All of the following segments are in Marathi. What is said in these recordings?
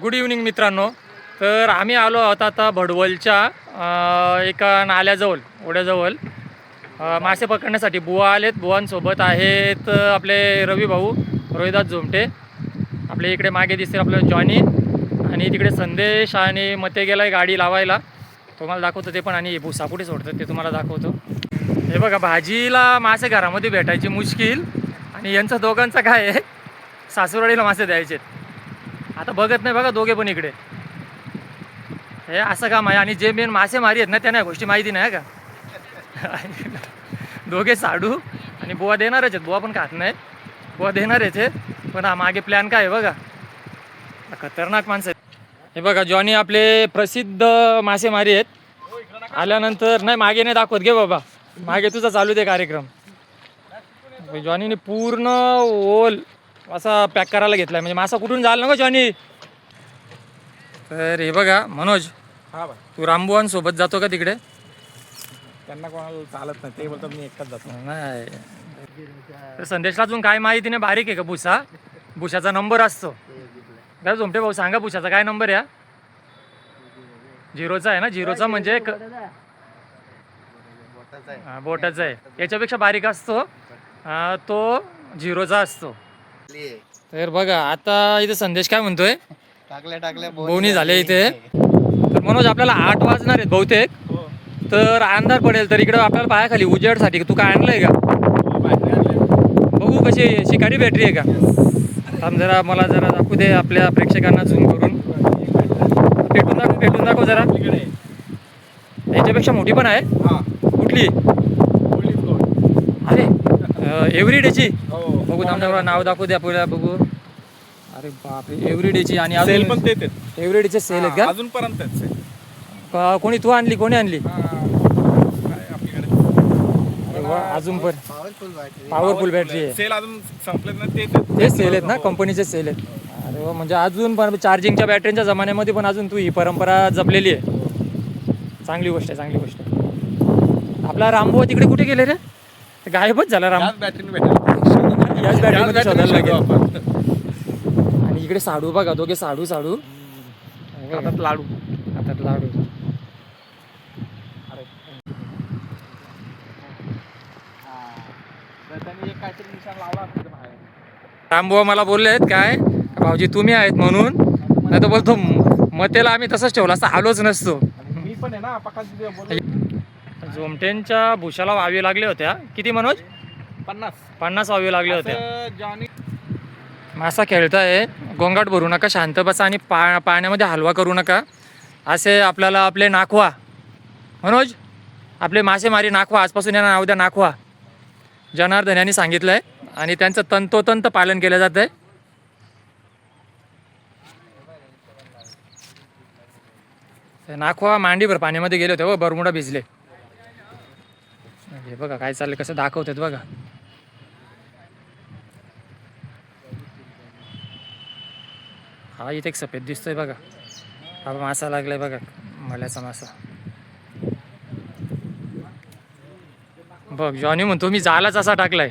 गुड इव्हनिंग मित्रांनो. तर आम्ही आलो आहोत आता भडवलच्या एका नाल्याजवळ ओढ्याजवळ मासे पकडण्यासाठी. बुवा आलेत, बुवांसोबत आहेत आपले रवी भाऊ रोहिदास झोमटे, आपले इकडे मागे दिसते आपलं जॉनी, आणि तिकडे संदेश आणि मते गेलाय गाडी लावायला. तुम्हाला दाखवतो ते पण, आणि भुसा कुठे सोडतात ते तुम्हाला दाखवतो. हे बघा, भाजीला मासे घरामध्ये भेटायची मुश्किल, आणि यांचं दोघांचं काय आहे, सासूरवाडीला मासे द्यायचे. आता बघत नाही बघा दोघे पण इकडे. हे असं काम आहे. आणि जे मेन मासेमारी आहेत ना त्यांना गोष्टी माहिती नाही का. दोघे साडू आणि बुवा देणारच आहेत. बुवा पण खात नाही, बुवा देणारच आहेत. पण हा मागे प्लॅन काय आहे बघा, खतरनाक माणसं आहेत. हे बघा, जॉनी आपले प्रसिद्ध मासेमारी आहेत. आल्यानंतर नाही, मागे नाही दाखवत, घे बाबा मागे तुझा चालू दे कार्यक्रम. जॉनीने पूर्ण ओल असा पॅक करायला घेतलाय, म्हणजे मासा कुठून झाला ना जॉनी. तर हे बघा मनोज, हा भाई, तू रामबुवांसोबत जातो का तिकडे? त्यांना कोणाला चालत नाही, ते बोलतात मी एकटाच जातो. नाही. तर संदेशला अजून काय माहिती नाही, बारीक आहे का भुसा, भुसाचा नंबर असतो. काय झोमटे भाऊ सांगा, भुसाचा काय नंबर आहे? 0चा आहे ना, 0चा म्हणजे बोटाचा आहे. याच्यापेक्षा बारीक असतो तो 0चा असतो. तर बघा आता इथे संदेश काय म्हणतोय, टाकल्या बोनी झाले इथे. तर मनोज आपल्याला 8 वाजणार आहेत बहुतेक, तर अंधार पडेल. तर इकडं आपल्याला पायाखाली उजेडसाठी तू काय आणलंय का? बघू कशी शिकारी बॅटरी आहे का. थांब जरा, मला जरा दाखवू दे आपल्या प्रेक्षकांना झूम करून. पेटून दाखव जरा. याच्यापेक्षा मोठी पण आहे. कुठली? अरे एव्हरीडेची. बघू थांबा, नाव दाखवू दे आपल्याला, बघू. अरे बापरे, एव्हरीडेची. आणि सेल पण तेच एव्हरीडेचे सेल आहेत का अजूनपर्यंत? कोणी तू आणली, कोणी आणली? आपल्याकडे अरे वा, अजून पण पॉवरफुल बॅटरी आहे. सेल अजून संपलेत ना, तेच सेल आहेत ना, कंपनीचे सेल आहेत. अरे वा, म्हणजे अजून पण चार्जिंगच्या बॅटरीच्या जमान्यामध्ये पण अजून तू ही परंपरा जपलेली आहे. चांगली गोष्ट आहे, चांगली गोष्ट आहे. आपला रामबुवा तिकडे कुठे गेले रे? गायबच झाला राम. बॅटरीने भेटेल, याच बॅटरीमध्ये शोधायला लागेल. आणि इकडे साडू बघा, दोघे साडू हातात लाडू. हातात लाडू. रामबुवा मला बोलले आहेत काय, भाऊजी तुम्ही आहेत म्हणून, नाही तर बोलतो मतेला आम्ही तसंच ठेवला असता, आलोच नसतो. मी पण आहे ना पकाच. झोमटेंच्या भुशाला वावी लागले होत्या. किती मनोज? 50 वावी लागले होते. जॉनी मासा खेळताय, गोंगाट भरू नका, शांत बसा, आणि पाण्यामध्ये हलवा करू नका. असे आपल्याला आपले नाखवा, मनोज आपले मासेमारी नाखवा, आजपासून यांना नाव द्या नाखवा. जनार्दन यांनी सांगितलं आहे, आणि त्यांचं तंतोतंत पालन केलं जातं आहे. नाखवा मांडीभर पाण्यामध्ये गेले होते व बरमुडा भिजले. हे बघा काय चाललं, कसं दाखवतात बघा. हा इथे एक सफेद दिसतोय बघा, हा मासा लागलाय बघा, मल्याचा मासा. बघ जॉनी म्हणतो मी जालाच असा टाकलाय.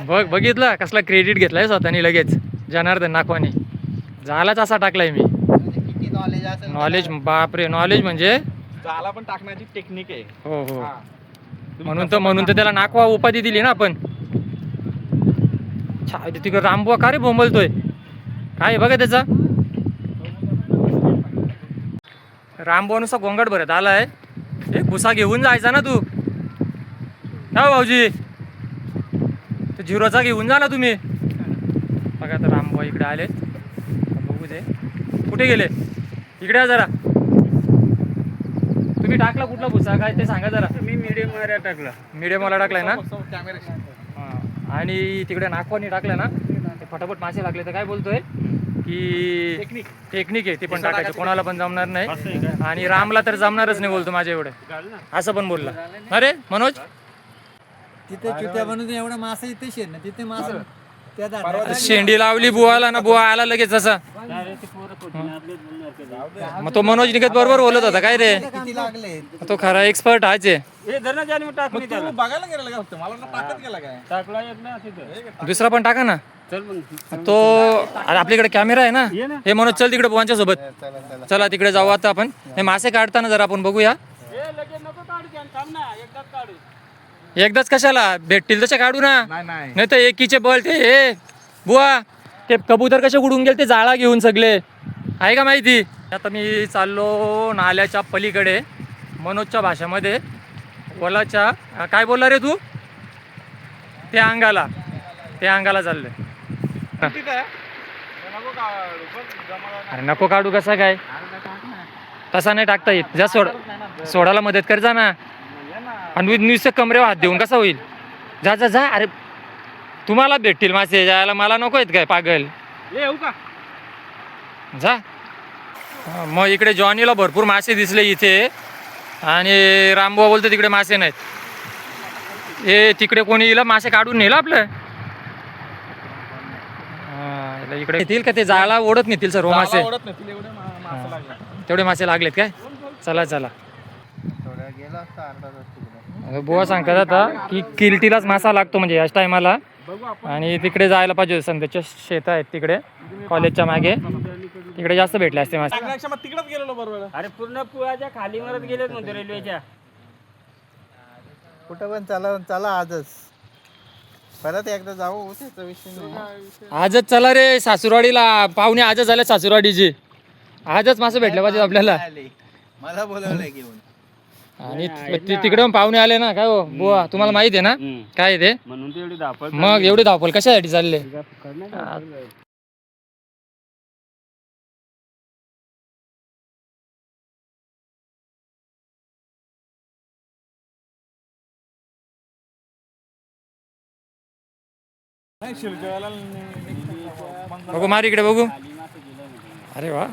बघितलं कसला क्रेडिट घेतलाय स्वतःनी लगेच जनार्दन नाखवानी. जालाच असा टाकलाय मी. नॉलेज, बापरे, नॉलेज म्हणजे जाला पण टाकण्याची टेक्निक आहे. हो. म्हणून तर त्याला नाखवा उपाधी दिली ना आपण. तिकडे रामबुवा का रे बोंबलतोय, काय बघा त्याचा. रामबुवा नुसता गोंगाट भरत आलाय. एक भुसा घेऊन जायचा ना तू. हा भाऊजी, तर 0चा घेऊन जा ना तुम्ही. बघा तर रामबुवा इकडे आले, बघू दे कुठे गेले. इकडे या जरा. तुम्ही टाकला कुठला भुसा काय ते सांगा जरा. मी मीडियम वाला टाकला. मीडियम वाला टाकलाय ना. कॅमेरा. आणि तिकडे नाखवानी टाकलं ना, ते फटाफट मासे लागले. तर काय बोलतोय की टेक्निक आहे, ती पण टाकायची, कोणाला पण जमणार नाही. आणि रामला तर जमणारच नाही बोलतो माझ्या एवढं, असं पण बोलला. अरे मनोज, तिथे चुट्या बनवून एवढा मासा इथे शेर ना, तिथे मासा त्या शेंडी लावली बुवाला ना, बुवा आला लगेच असा. मग तो मनोज निघत बरोबर बोलत होता काय रे, किती लागले. तो खरा एक्सपर्ट हाच आहे. बघायला गेला काय, मला टाकत गेला काय. दुसरा पण टाका ना. तो अरे आपल्याकडे कॅमेरा आहे ना हे म्हणून चल तिकडे बुवांच्या सोबत चला तिकडे जाऊ आता आपण हे मासे काढताना जरा आपण बघूया एकदाच कशाला भेटतील तसे काढू ना नाही तर एकीचे बल ते हे बुवा ते कबूतर कसे उडून गेले ते जाळा घेऊन सगळे आहे का माहिती आता मी चाललो नाल्याच्या पलीकडे मनोजच्या भाषेमध्ये वलाच्या काय बोलला रे तू त्या अंगाला चाललोय अरे नको काढू कसा काय तसा नाही टाकता येत जा सोडायला मदत कर जा ना आणि नुसतं कमरेवर हात देऊन कसा होईल जा जा जा अरे तुम्हाला भेटतील मासे जायला मला नको आहेत काय पागल येऊ का जा मग इकडे जॉनीला भरपूर मासे दिसले इथे आणि रामबुवा बोलतो तिकडे मासे नाहीत हे तिकडे कोणी येईल मासे काढून नेलं आपलं इकडे येतील का ते जाळा ओढत नेतील सर्व मासे ओढत नाही एवढे मासे लागले तेवढे मासे लागलेत काय चला चला बुवा सांगतात आता की किल्टीलाच मासा लागतो म्हणजे याच टायमाला आणि तिकडे जायला पाहिजे संध्याच्या शेत आहेत तिकडे कॉलेजच्या मागे तिकडे जास्त भेटले असते मासे तिकडेच गेलेलो बरोबर अरे पूर्ण पुळाच्या खाली मरत गेलेत म्हणतो रेल्वेच्या कुठं पण चला आजच परत एकदा जाऊ त्याचा विषय नाही आजच चला रे सासूरवाडीला पाहुणे आजच झाले सासूरवाडीची आजच मासे भेटले पाहिजे आपल्याला मला बोलवलंय घेऊन आणि तिकडे पाहुणे आले ना काय हो बुवा तुम्हाला माहिती आहे ना काय ते म्हणून ते एवढी धापळ मग एवढी धावपळ कशासाठी चालले नाही शिरजवाला बघू मार इकडे बघू अरे वा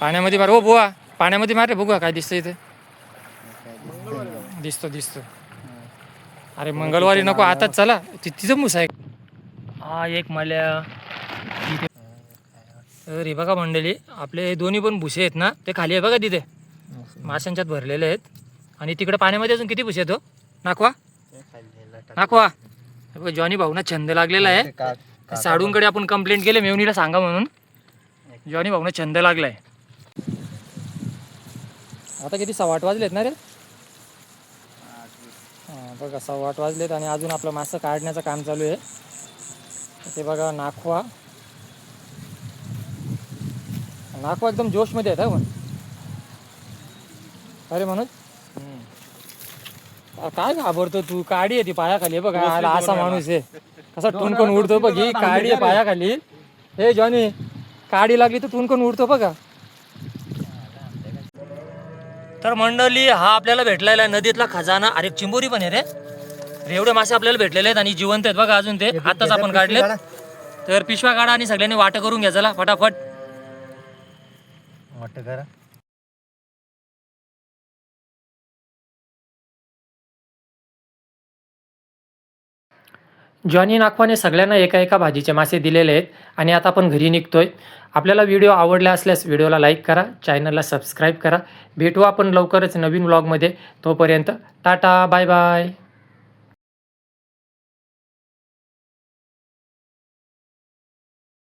पाण्यामध्ये मार हो बुवा पाण्यामध्ये मार रे बघू काय दिसतं इथे दिसतो अरे मंगळवारी नको आताच चला तिथं मुसा आहे हा एक माल्या अरे बघा मंडळी आपले दोन्ही पण भुसे आहेत ना ते खाली आहे बघा तिथे माशांच्यात भरलेले आहेत आणि तिकडे पाण्यामध्ये अजून किती भुसे आहेत हो नाखवा जॉनी भाऊना छंद लागलेला आहे साडूंकडे आपण कंप्लेंट केले मेवणीला सांगा म्हणून जॉनी भाऊना छंद लागलाय आता किती 8:15 वाजलेत ना रे हां बघा 8:15 वाजलेत आणि अजून आपलं मासं काढण्याचं काम चालू आहे ते बघा नाखवा एकदम जोशमध्ये आहेत पण अरे म्हणून काय घाबरतो तू काडी आहे ती पायाखाली बघा असा माणूस आहे कसा टुनकन उडतो बघ ही काडी आहे पायाखाली हे जॉनी काडी लागली तर टुनकन उडतो बघा तर मंडळी हा आपल्याला भेटलेला आहे नदीतला खजाना अरे चिंबोरी पण आहे रे एवढे मासे आपल्याला भेटलेले आहेत आणि जिवंत आहेत बघा अजून ते आताच आपण काढले तर पिशव्या काढा आणि सगळ्यांनी वाटं करून घ्या चला फटाफट वाटतं करा जॉनी नाखवाने सगळ्यांना एका एका भाजीचे मासे दिलेले आहेत आणि आता आपण घरी निघतोय आपल्याला व्हिडिओ आवडला असल्यास व्हिडिओला लाईक करा चॅनलला सबस्क्राईब करा भेटू आपण लवकरच नवीन व्लॉगमध्ये तोपर्यंत टाटा बाय बाय